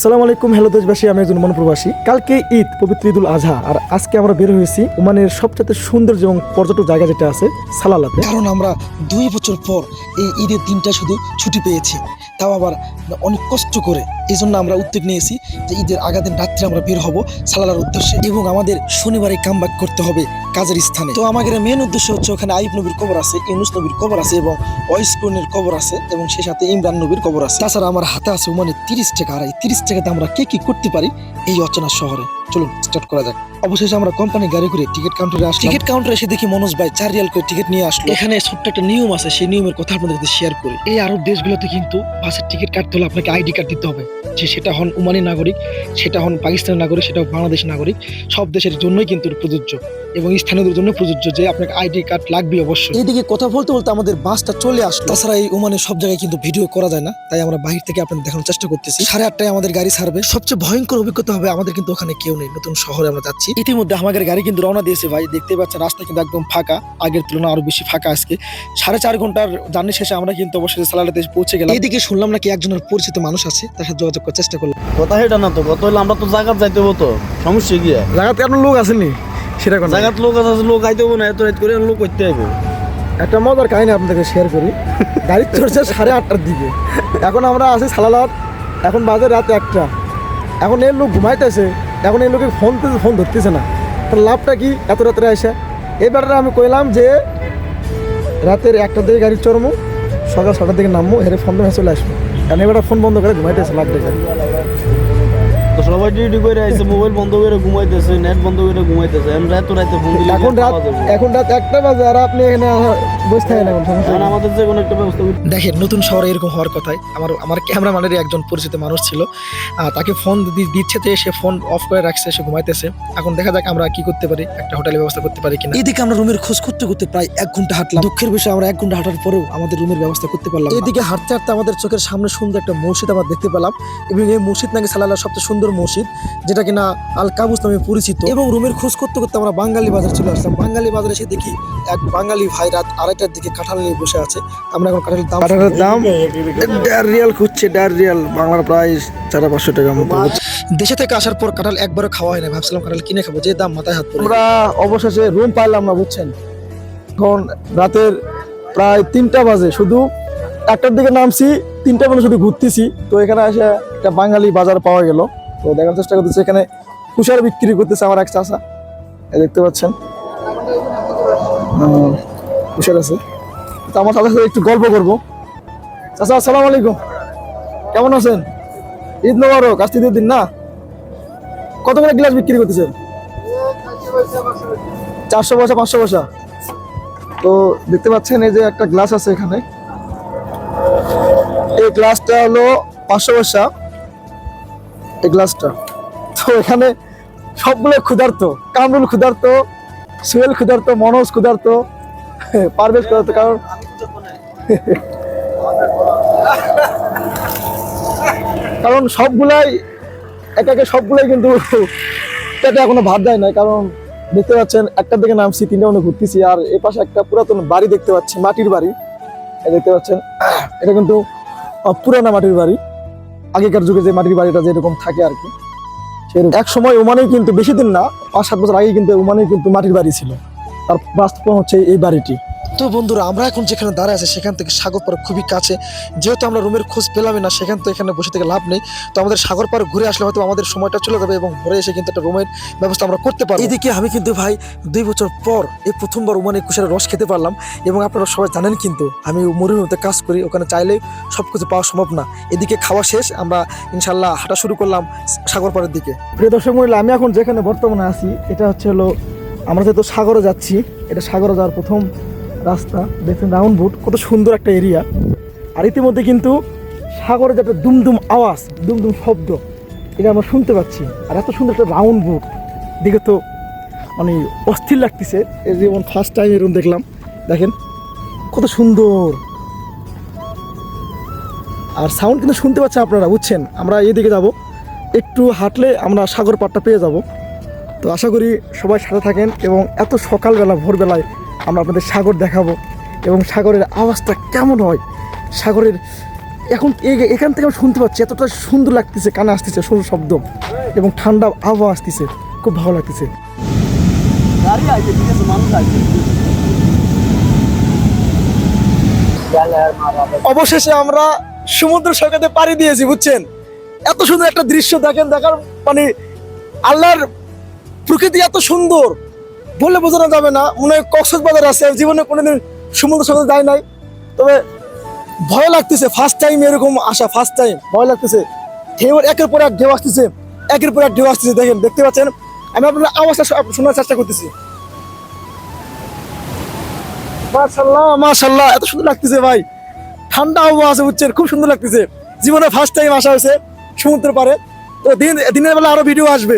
আসসালামু আলাইকুম, হ্যালো দেশবাসী। আমি একজন ওমান প্রবাসী। কালকে ঈদ, পবিত্র ঈদুল আজহা। আর আজকে আমরা বের হয়েছি ওমানের সবচেয়ে সুন্দর এবং পর্যটক জায়গা যেটা আছে সালালাতে। কারণ আমরা 2 বছর পর এই ঈদের দিনটা শুধু ছুটি পেয়েছি, তাও আবার অনেক কষ্ট করে। এই জন্য আমরা উদ্যোগ নিয়েছি যে ঈদের আগা দিন রাত্রে আমরা বের হব সালালার উদ্দেশ্যে, এবং আমাদের শনিবারে কামব্যাক করতে হবে কাজের স্থানে। তো আমাদের মেন উদ্দেশ্য হচ্ছে ওখানে আইব নবীর কবর আছে, ইউনুস নবীর কবর আছে এবং ওয়াইসকনের কবর আছে, এবং সেই সাথে ইমরান নবীর কবর আছে। তাছাড়া আমার হাতে আছে ওমানে 30 টাকা। আর এই 30 টাকাতে আমরা কি কি করতে পারি এই অচেনা শহরে, চলুন স্টার্ট করা যাক। অবশেষে আমরা কোম্পানি গাড়ি করে টিকিট কাউন্টারে আসলাম। টিকিট কাউন্টারে এসে দেখি মনোজ ভাই 4 রিয়াল করে টিকিট নিয়ে আসলো। এখানে ছোট্ট একটা নিয়ম আছে, সেই নিয়মের কথা আপনাদের সাথে শেয়ার করি। এই আরব দেশগুলোতে কিন্তু বাসের টিকিট কাটতে হলে আপনাকে আইডি কার্ড দিতে হবে, যে সেটা হন ওমানি নাগরিক, সেটা হন পাকিস্তানের নাগরিক, সেটা বাংলাদেশের নাগরিক। সব দেশের জন্যই কিন্তু প্রযোজ্য এবং স্থানীয়দের জন্য প্রযোজ্য যে আপনাকে আইডি কার্ড লাগবে অবশ্যই। এইদিকে কথা বলতে বলতে আমাদের বাসটা চলে আসলো। তাছাড়া এই ওমানের সব জায়গায় কিন্তু ভিডিও করা যায় না, তাই আমরা বাহির থেকে আপনাদের দেখানোর চেষ্টা করতেছি। 8:30টায় আমাদের গাড়ি ছাড়বে। সবচেয়ে ভয়ঙ্কর অভিজ্ঞতা হবে, আমাদের কিন্তু ওখানে কেউ নেই, নতুন শহরে আমরা যাচ্ছি। ইতিমধ্যে আমাদের গাড়ি কিন্তু রওনা দিয়েছে ভাই, দেখতে পাচ্ছেন রাস্তা কিন্তু একদম ফাঁকা, আগের তুলনায় আরো বেশি ফাঁকা আজকে। 4.5 ঘন্টার জার্নি শেষে আমরা কিন্তু অবশ্যই সালালাতে পৌঁছে গেলাম। এইদিকে শুনলাম নাকি একজনের পরিচিত মানুষ আছে, তার সাথে যোগাযোগ করার চেষ্টা করলাম। কথা সেটা না তো, কথা হইলে আমরা তো জায়গা যাইতে হবো, তো সমস্যা গিয়ে জায়গাতে আপনার লোক আসেনি সেটা কোনো জায়গাত লোক আছে, লোক আইতে হবো না, এত রাত করে লোক করতে হইব। একটা মজার কাহিনী আপনাদেরকে শেয়ার করি। গাড়ি চড়ছে 8:30টার দিকে, এখন আমরা আছি সালালাত, এখন বাজে রাত 1টা। এখন এই লোক ঘুমাইতেছে, এখন এই লোকে ফোন ধরতেছে না। তার লাভটা কি এত রাত্রে আসে? এবারে আমি কইলাম যে রাতের 1টার দিকে গাড়ি চড়মু, সকাল 6টার দিকে নামবো, হেরে ফোন ধরে চলে আসবো। কারণ এবার ফোন বন্ধ করে ঘুমাইতেছে লাভ দেখে। তো সবাই ডিউটি করে আইছে, মোবাইল বন্ধ করে ঘুমাইতেছে, নেট বন্ধ করে ঘুমাইতেছে। আমরা এত রাতে ফোন দিলে এখন রাত 1টা বাজে, আর আপনি এখানে বসে থাকেন। এখন সমস্যা কারণ আমাদের যে কোনো একটা ব্যবস্থা করতে। দেখেন, নতুন শহরে এরকম হওয়ার কথাই। আমার ক্যামেরাম্যানের একজন পরিচিত মানুষ ছিল, তাকে ফোন দিচ্ছে, যে সে ফোন অফ করে রাখছে, সে ঘুমাইতেছে। এখন দেখা যাক আমরা কি করতে পারি, একটা হোটেলের ব্যবস্থা করতে পারি কিনা। এদিকে আমরা রুমের খোঁজ করতে করতে প্রায় 1 ঘন্টা হাঁটলাম। দুঃখের বিষয়, আমরা 1 ঘন্টা হাঁটার পরেও আমাদের রুমের ব্যবস্থা করতে পারলাম। এদিকে হাঁটতে হাঁটতে আমাদের চোখের সামনে সুন্দর একটা মসজিদ আমরা দেখতে পেলাম, এবং এই মসজিদ নাকি সালালার সবচেয়ে সুন্দর মসজিদ, যেটা কিনা আল কাবুস নামে পরিচিত। এবং রুমের খোঁজ করতে করতে আমরা বাঙালি বাজার চলে আসলাম। বাঙালি বাজারে এসে দেখি এক বাঙালি ভাই রাত 2:30টার দিকে কাঁঠাল নিয়ে বসে আছে। আমরা এখন কাঁঠালের দাম 1.5 রিয়াল খুঁজছে, 1.5 রিয়াল, বাংলার প্রায় 400-500 টাকার মতো। দেশে থেকে আসার পর কাঁঠাল একবারও খাওয়া হয় না, ভাবছিলাম কাঁঠাল কিনে খাবো, যে দাম মাথায় হাত পড়ে। আমরা অবশেষে রুম পাইলাম না, বুঝছেন। এখন রাতের প্রায় 3টা বাজে, শুধু 1টার দিকে নামছি, 3টা পর্যন্ত শুধু ঘুরতেছি। তো এখানে এসে একটা বাঙালি বাজার পাওয়া গেল। তো দেখার চেষ্টা করতেছি, এখানে কুশার বিক্রি করতেছে আমার এক চাচা, দেখতে পাচ্ছেন কুশার আছে। তো আমার চাচার সাথে একটু গল্প করবো। চাচা, আসসালামু আলাইকুম, কেমন আছেন? ঈদ মোবারক, আজ ঈদের দিন না? কত করে গ্লাস বিক্রি করতেছেন? 400 পয়সা, 500 পয়সা। তো দেখতে পাচ্ছেন এই যে একটা গ্লাস আছে এখানে, এই গ্লাসটা হলো 500 পয়সা, এই গ্লাসটা। তো এখানে সবগুলো ক্ষুধার্ত, কামরুল ক্ষুধার্ত, সোহেল ক্ষুধার্ত, মনোজ ক্ষুধার্ত, পারভেজ ক্ষুধার্ত। কারণ সবগুলাই একে সবগুলাই কিন্তু পেটে এখনো ভাত দেয় না। কারণ দেখতে পাচ্ছেন 1টার দিকে নামছি, 3টা মনে ঘুরতেছি। আর এ পাশে একটা পুরাতন বাড়ি দেখতে পাচ্ছি, মাটির বাড়ি, দেখতে পাচ্ছেন। এটা কিন্তু পুরানা মাটির বাড়ি, আগেকার যুগে যে মাটির বাড়িটা যেরকম থাকে আর কি, সেরকম। এক সময় ওমানেই কিন্তু, বেশি দিন না, 5-7 বছর আগে কিন্তু ওমানেই কিন্তু মাটির বাড়ি ছিল। তার বাস্তব হচ্ছে এই বাড়িটি। তো বন্ধুরা, আমরা এখন যেখানে দাঁড়ায় আছি সেখান থেকে সাগর পাড় খুবই কাছে। যেহেতু আমরা রুমের খোঁজ পেলামই না, সেখান তো এখানে বসে থেকে লাভ নেই। তো আমাদের সাগর পাড় ঘুরে আসলে হয়তো আমাদের সময়টা চলে যাবে, এবং ঘুরে এসে কিন্তু একটা রুমের ব্যবস্থা আমরা করতে পারবো। এদিকে আমি কিন্তু ভাই 2 বছর পর এই প্রথমবার ওমানে কুশারের রস খেতে পারলাম। এবং আপনারা সবাই জানেন কিন্তু আমি মরুভূমিতে কাজ করি, ওখানে চাইলেই সব কিছু পাওয়া সম্ভব না। এদিকে খাওয়া শেষ, আমরা ইনশাল্লাহ হাঁটা শুরু করলাম সাগর পাড়ের দিকে। প্রিয় দর্শক মহিলা, আমি এখন যেখানে বর্তমানে আছি, এটা হচ্ছে হলো, আমরা যেহেতু সাগরে যাচ্ছি, এটা সাগরে যাওয়ার প্রথম রাস্তা। দেখছেন রাউন্ড বুট, কত সুন্দর একটা এরিয়া। আর ইতিমধ্যে কিন্তু সাগরে যে একটা দুমদুম আওয়াজ, দুমদুম শব্দ, এটা আমরা শুনতে পাচ্ছি। আর এত সুন্দর একটা রাউন্ড বুট দেখে তো মানে অস্থির লাগতেছে। এই যেমন ফার্স্ট টাইম এরকম দেখলাম, দেখেন কত সুন্দর। আর সাউন্ড কিন্তু শুনতে পাচ্ছেন আপনারা, বুঝছেন। আমরা এদিকে যাব, একটু হাঁটলে আমরা সাগর পাড়টা পেয়ে যাব। তো আশা করি সবাই সাথে থাকেন, এবং এত সকালবেলা ভোরবেলায় আমরা আপনাদের সাগর দেখাবো, এবং সাগরের আওয়াজটা কেমন হয়, সাগরের এখন এখান থেকে আমি শুনতে পাচ্ছি, এতটা সুন্দর লাগতেছে, কানে আসতেছে সরু শব্দ এবং ঠান্ডা আবহাওয়া আসতেছে, খুব ভালো লাগতেছে। গাড়ি আইছে, ঠিক আছে, মানুষ আইছে। অবশেষে আমরা সমুদ্র সৈকতে পাড়ি দিয়েছি, বুঝছেন? এত সুন্দর একটা দৃশ্য দেখেন, দেখার মানে আল্লাহর প্রকৃতি এত সুন্দর বলে বোঝানো যাবে না। মনে হয় কক্সবাজার আছে, জীবনে কোনোদিন সমুদ্র সৈকতে যায় নাই, তবে ভয় লাগতেছে, ফার্স্ট টাইম এরকম আসা, ফার্স্ট টাইম ভয় লাগতেছে। ঢেউ একের পর এক ঢেউ আসতেছে, একের পর এক ঢেউ আসতেছে, দেখেন, দেখতে পাচ্ছেন। আমি আপনার আওয়াজটা শোনার চেষ্টা করতেছি। মাশাআল্লাহ মাশাআল্লাহ, এত সুন্দর লাগতেছে ভাই, ঠান্ডা আবহাওয়া আছে, বুঝছেন, খুব সুন্দর লাগতেছে। জীবনে ফার্স্ট টাইম আসা হয়েছে সমুদ্রের পাড়ে। তো দিনের বেলা আরো ভিডিও আসবে।